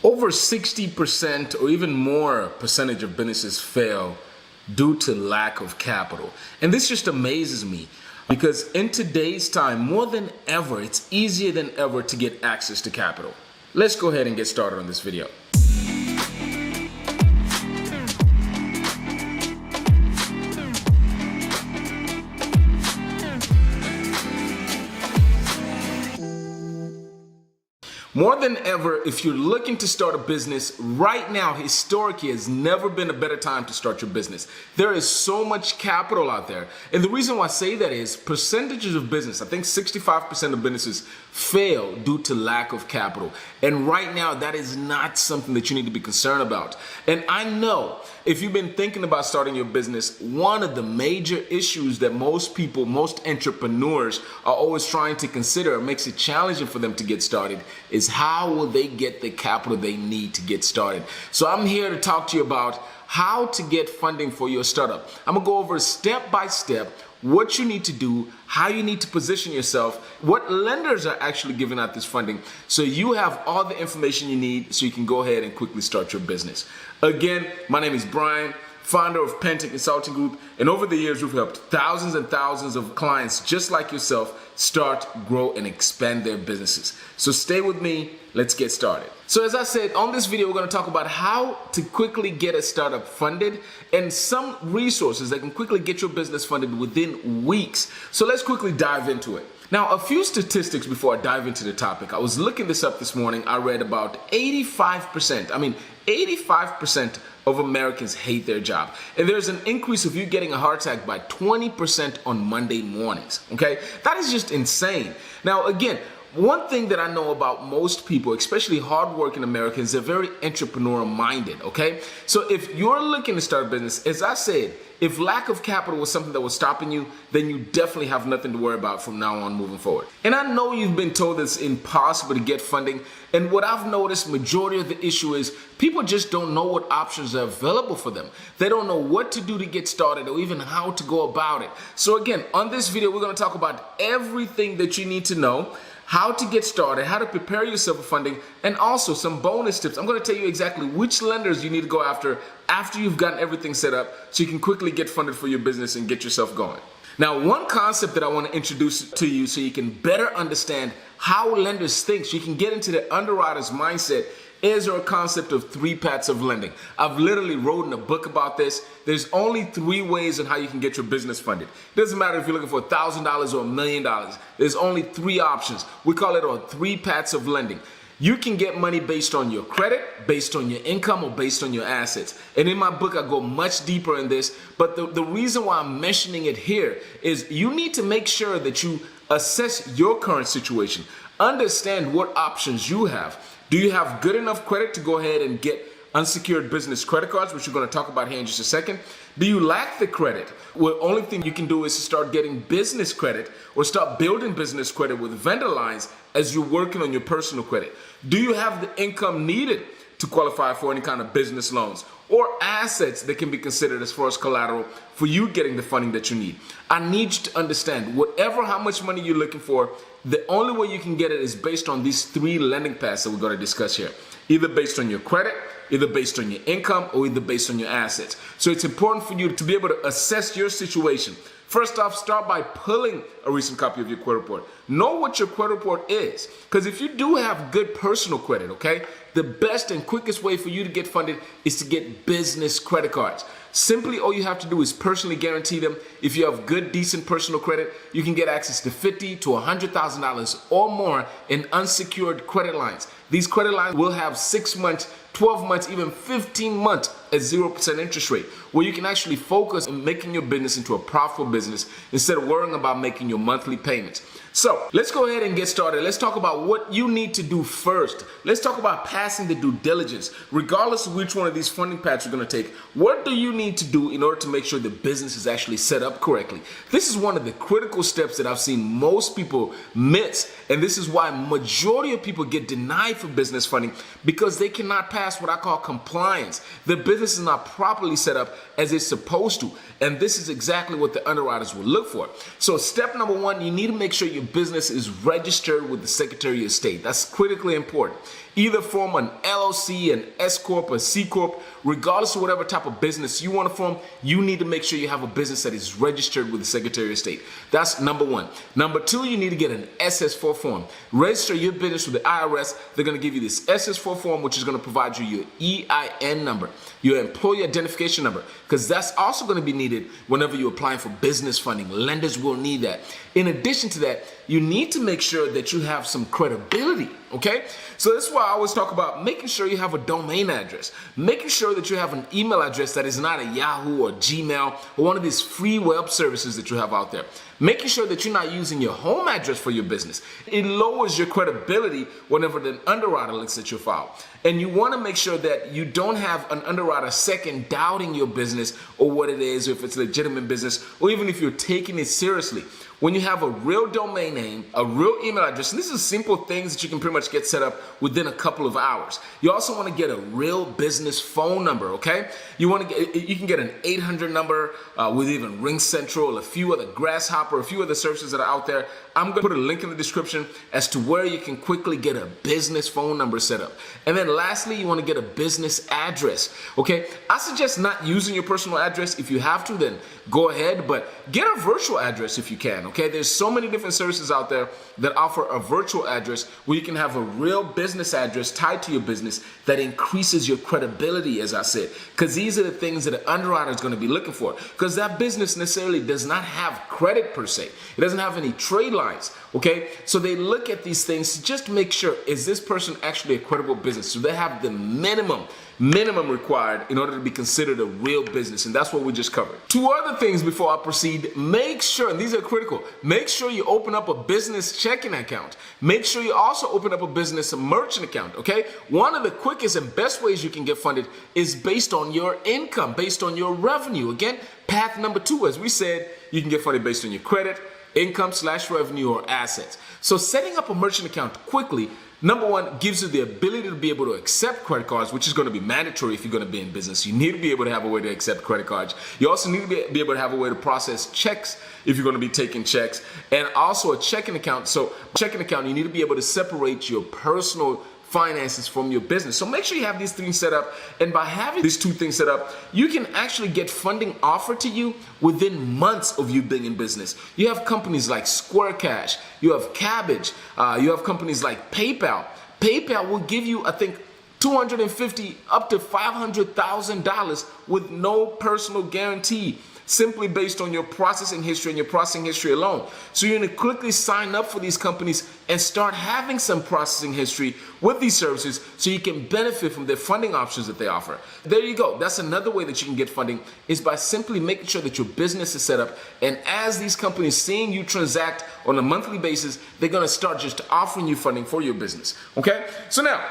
Over 60% or even more percentage of businesses fail due to lack of capital. And this just amazes me because in today's time, more than ever, it's easier than ever to get access to capital. Let's go ahead and get started on this video. More than ever, if you're looking to start a business right now, historically has never been a better time to start your business. There is so much capital out there. And the reason why I say that is percentages of business, I think 65% of businesses fail due to lack of capital. And right now, that is not something that you need to be concerned about. And I know if you've been thinking about starting your business, one of the major issues that most people, most entrepreneurs are always trying to consider, makes it challenging for them to get started, is how will they get the capital they need to get started. So I'm here to talk to you about how to get funding for your startup. I'm gonna go over step by step what you need to do, how you need to position yourself, what lenders are actually giving out this funding, so you have all the information you need so you can go ahead and quickly start your business. Again, my name is Brian, founder of Pentic Consulting Group, and over the years we've helped thousands and thousands of clients just like yourself start, grow, and expand their businesses. So stay with me, let's get started. So as I said, on this video we're going to talk about how to quickly get a startup funded and some resources that can quickly get your business funded within weeks. So let's quickly dive into it. Now, a few statistics before I dive into the topic. I was looking this up this morning. I read about 85% of Americans hate their job. And there's an increase of you getting a heart attack by 20% on Monday mornings, okay? That is just insane. Now, again, one thing that I know about most people, especially hardworking Americans, they're very entrepreneurial minded, okay? So if you're looking to start a business, as I said, if lack of capital was something that was stopping you, then you definitely have nothing to worry about from now on moving forward. And I know you've been told it's impossible to get funding. And what I've noticed, majority of the issue is people just don't know what options are available for them. They don't know what to do to get started or even how to go about it. So again, on this video, we're going to talk about everything that you need to know, how to get started, how to prepare yourself for funding, and also some bonus tips. I'm going to tell you exactly which lenders you need to go after you've gotten everything set up so you can quickly get funded for your business and get yourself going. Now, one concept that I want to introduce to you so you can better understand how lenders think, so you can get into the underwriter's mindset, is our concept of 3 paths of lending. I've literally written a book about this. There's only 3 ways on how you can get your business funded. It doesn't matter if you're looking for $1,000 or $1 million. There's only 3 options. We call it our 3 paths of lending. You can get money based on your credit, based on your income, or based on your assets. And in my book, I go much deeper in this. But the reason why I'm mentioning it here is you need to make sure that you assess your current situation. Understand what options you have. Do you have good enough credit to go ahead and get unsecured business credit cards, which we're going to talk about here in just a second? Do you lack the credit? Well, the only thing you can do is to start getting business credit or start building business credit with vendor lines as you're working on your personal credit. Do you have the income needed to qualify for any kind of business loans or assets that can be considered as far as collateral for you getting the funding that you need? I need you to understand, how much money you're looking for, the only way you can get it is based on these 3 lending paths that we're going to discuss here. Either based on your credit, either based on your income, or either based on your assets. So it's important for you to be able to assess your situation. First off, start by pulling a recent copy of your credit report. Know what your credit report is. Because if you do have good personal credit, okay, the best and quickest way for you to get funded is to get business credit cards. Simply all you have to do is personally guarantee them. If you have good, decent personal credit, you can get access to $50,000 to $100,000 or more in unsecured credit lines. These credit lines will have 6 months, 12 months, even 15 months at 0% interest rate, where you can actually focus on making your business into a profitable business instead of worrying about making your monthly payments. So let's go ahead and get started. Let's talk about what you need to do first. Let's talk about passing the due diligence. Regardless of which one of these funding paths you're going to take, what do you need to do in order to make sure the business is actually set up correctly? This is one of the critical steps that I've seen most people miss, and this is why majority of people get denied for business funding, because they cannot pass what I call compliance. The business business is not properly set up as it's supposed to. And this is exactly what the underwriters will look for. So step number one, you need to make sure your business is registered with the Secretary of State. That's critically important. Either form an LLC, an S Corp, a C Corp, regardless of whatever type of business you want to form, you need to make sure you have a business that is registered with the Secretary of State. That's number one. Number two, you need to get an SS4 form. Register your business with the IRS. They're going to give you this SS4 form, which is going to provide you your EIN number, your employee identification number, because that's also going to be needed whenever you're applying for business funding. Lenders will need that. In addition to that, you need to make sure that you have some credibility, okay? So that's why I always talk about making sure you have a domain address, making sure that you have an email address that is not a Yahoo or Gmail or one of these free web services that you have out there. Making sure that you're not using your home address for your business. It lowers your credibility whenever the underwriter looks at your file. And you want to make sure that you don't have an underwriter second doubting your business or what it is, or if it's a legitimate business, or even if you're taking it seriously. When you have a real domain name, a real email address, and this is simple things that you can pretty much get set up within a couple of hours. You also want to get a real business phone number, okay? You can get an 800 number with even Ring Central, a few other Grasshopper, a few other services that are out there. I'm going to put a link in the description as to where you can quickly get a business phone number set up. And then lastly, you want to get a business address, okay? I suggest not using your personal address. If you have to, then go ahead, but get a virtual address if you can, okay? There's so many different services out there that offer a virtual address where you can have a real business address tied to your business that increases your credibility, as I said, because these are the things that an underwriter is going to be looking for, because that business necessarily does not have credit per se. It doesn't have any trade lines, okay? So they look at these things to just make sure, is this person actually a credible business? So they have the minimum required in order to be considered a real business, and that's what we just covered. Two other things before I proceed. Make sure, and these are critical, make sure you open up a business checking account. Make sure you also open up a business merchant account, okay? One of the quickest and best ways you can get funded is based on your income, based on your revenue. Again, path number two, as we said, you can get funded based on your credit, income/revenue, or assets. So setting up a merchant account quickly, number one, gives you the ability to be able to accept credit cards, which is going to be mandatory if you're going to be in business. You need to be able to have a way to accept credit cards. You also need to be able to have a way to process checks if you're going to be taking checks, and also a checking account. So checking account, you need to be able to separate your personal finances from your business. So make sure you have these things set up, and by having these two things set up, you can actually get funding offered to you within months of you being in business. You have companies like Square Cash, you have Cabbage, you have companies like PayPal. PayPal will give you, I think, $250,000 up to $500,000 with no personal guarantee, simply based on your processing history and your processing history alone. So you're going to quickly sign up for these companies and start having some processing history with these services so you can benefit from their funding options that they offer. There you go. That's another way that you can get funding, is by simply making sure that your business is set up, and as these companies seeing you transact on a monthly basis, they're going to start just offering you funding for your business. Okay? So now,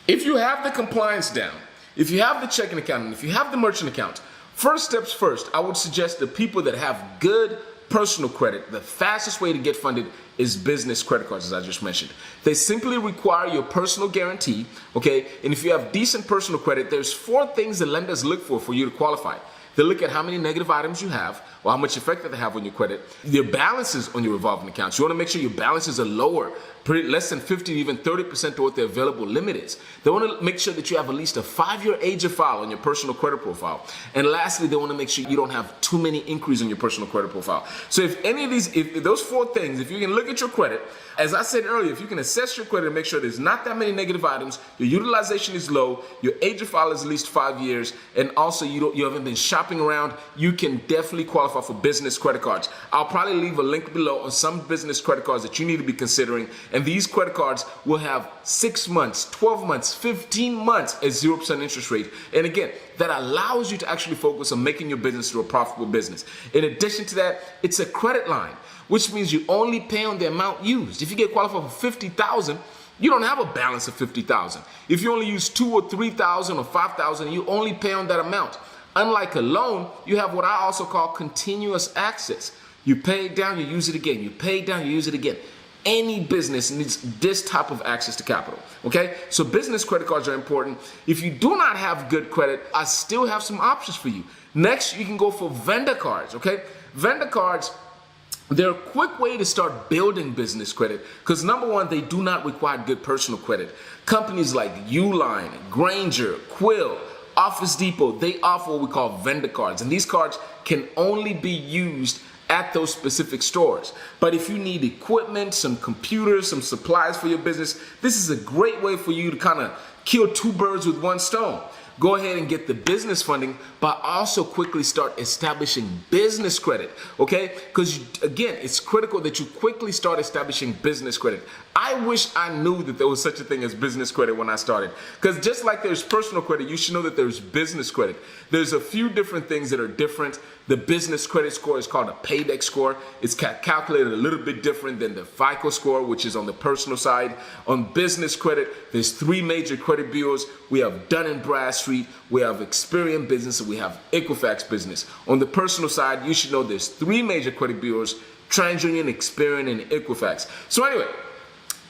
if you have the compliance down, if you have the checking account, and if you have the merchant account, first steps first, I would suggest the people that have good personal credit, the fastest way to get funded is business credit cards, as I just mentioned. They simply require your personal guarantee, okay? And if you have decent personal credit, there's 4 things that lenders look for you to qualify. They look at how many negative items you have, or how much effect that they have on your credit, your balances on your revolving accounts. You want to make sure your balances are lower, less than 50 to even 30% of what the available limit is. They want to make sure that you have at least a 5-year age of file on your personal credit profile. And lastly, they want to make sure you don't have too many inquiries on your personal credit profile. So if any of these, if those 4 things, if you can look at your credit, as I said earlier, if you can assess your credit and make sure there's not that many negative items, your utilization is low, your age of file is at least 5 years, and also you haven't been shopping around, you can definitely qualify for business credit cards. I'll probably leave a link below on some business credit cards that you need to be considering. And these credit cards will have 6 months, 12 months, 15 months at 0% interest rate. And again, that allows you to actually focus on making your business to a profitable business. In addition to that, it's a credit line, which means you only pay on the amount used. If you get qualified for $50,000, you don't have a balance of $50,000. If you only use $2,000 or $3,000 or $5,000, you only pay on that amount. Unlike a loan, you have what I also call continuous access. You pay it down, you use it again. You pay it down, you use it again. Any business needs this type of access to capital, okay? So business credit cards are important. If you do not have good credit, I still have some options for you. Next, you can go for vendor cards, okay? Vendor cards, they're a quick way to start building business credit because number one, they do not require good personal credit. Companies like Uline, Granger, Quill, Office Depot, they offer what we call vendor cards, and these cards can only be used at those specific stores. But if you need equipment, some computers, some supplies for your business, this is a great way for you to kind of kill two birds with one stone. Go ahead and get the business funding, but also quickly start establishing business credit, okay? Because again, it's critical that you quickly start establishing business credit. I wish I knew that there was such a thing as business credit when I started. Because just like there's personal credit, you should know that there's business credit. There's a few different things that are different. The business credit score is called a paydex score. It's calculated a little bit different than the FICO score, which is on the personal side. On business credit, there's three major credit bureaus. We have Dun & Bradstreet, we have Experian Business, and we have Equifax Business. On the personal side, you should know there's three major credit bureaus: TransUnion, Experian, and Equifax. So anyway,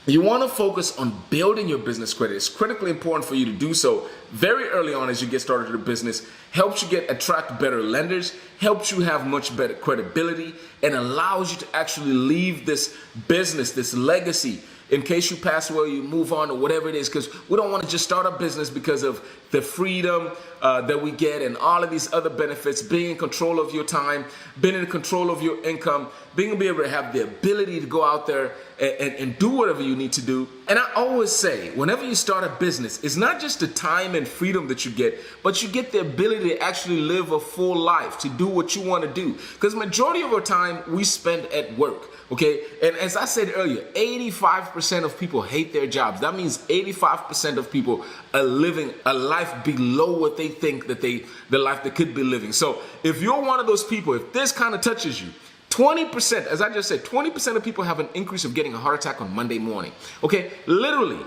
you want to focus on building your business credit. It's critically important for you to do so very early on as you get started in the business. Helps you attract better lenders, helps you have much better credibility, and allows you to actually leave this business, this legacy, in case you pass away, you move on, or whatever it is, because we don't want to just start a business because of the freedom that we get and all of these other benefits, being in control of your time, being in control of your income, being able to have the ability to go out there and do whatever you need to do. And I always say, whenever you start a business, it's not just the time and freedom that you get, but you get the ability to actually live a full life, to do what you want to do. Because majority of our time we spend at work. Okay, and as I said earlier, 85% of people hate their jobs. That means 85% of people are living a life below what they think that the life they could be living. So if you're one of those people, if this kind of touches you, 20%, as I just said, 20% of people have an increase of getting a heart attack on Monday morning. Okay, literally,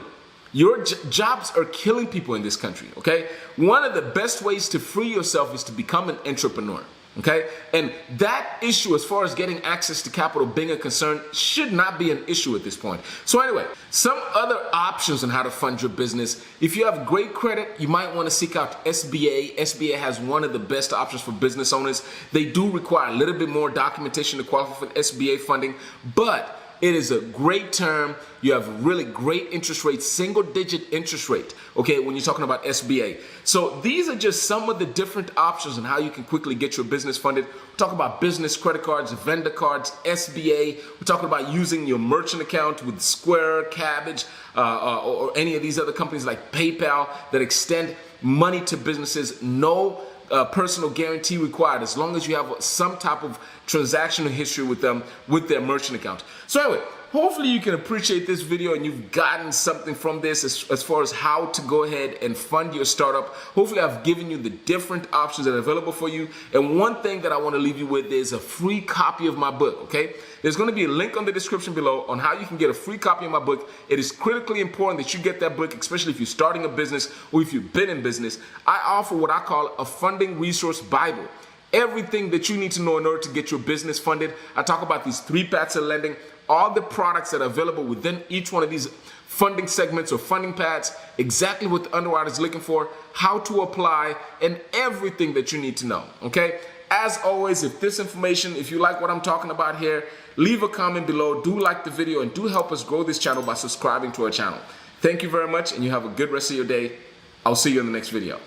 your jobs are killing people in this country. Okay, one of the best ways to free yourself is to become an entrepreneur. Okay, and that issue as far as getting access to capital being a concern should not be an issue at this point. So anyway, some other options on how to fund your business. If you have great credit, you might want to seek out SBA. SBA has one of the best options for business owners. They do require a little bit more documentation to qualify for SBA funding, but it is a great term. You have really great interest rates, single-digit interest rate, okay, when you're talking about SBA. So these are just some of the different options on how you can quickly get your business funded. We're talking about business credit cards, vendor cards, SBA. We're talking about using your merchant account with Square, Cabbage, or any of these other companies like PayPal that extend money to businesses. No personal guarantee required as long as you have some type of transactional history with them with their merchant account. So anyway, hopefully you can appreciate this video and you've gotten something from this as far as how to go ahead and fund your startup. Hopefully I've given you the different options that are available for you. And one thing that I want to leave you with is a free copy of my book, okay? There's going to be a link on the description below on how you can get a free copy of my book. It is critically important that you get that book, especially if you're starting a business or if you've been in business. I offer what I call a funding resource Bible. Everything that you need to know in order to get your business funded. I talk about these 3 paths of lending, all the products that are available within each one of these funding segments or funding paths, exactly what the underwriter is looking for, how to apply, and everything that you need to know, okay? As always, if this information, if you like what I'm talking about here, leave a comment below, do like the video, and do help us grow this channel by subscribing to our channel. Thank you very much, and you have a good rest of your day. I'll see you in the next video.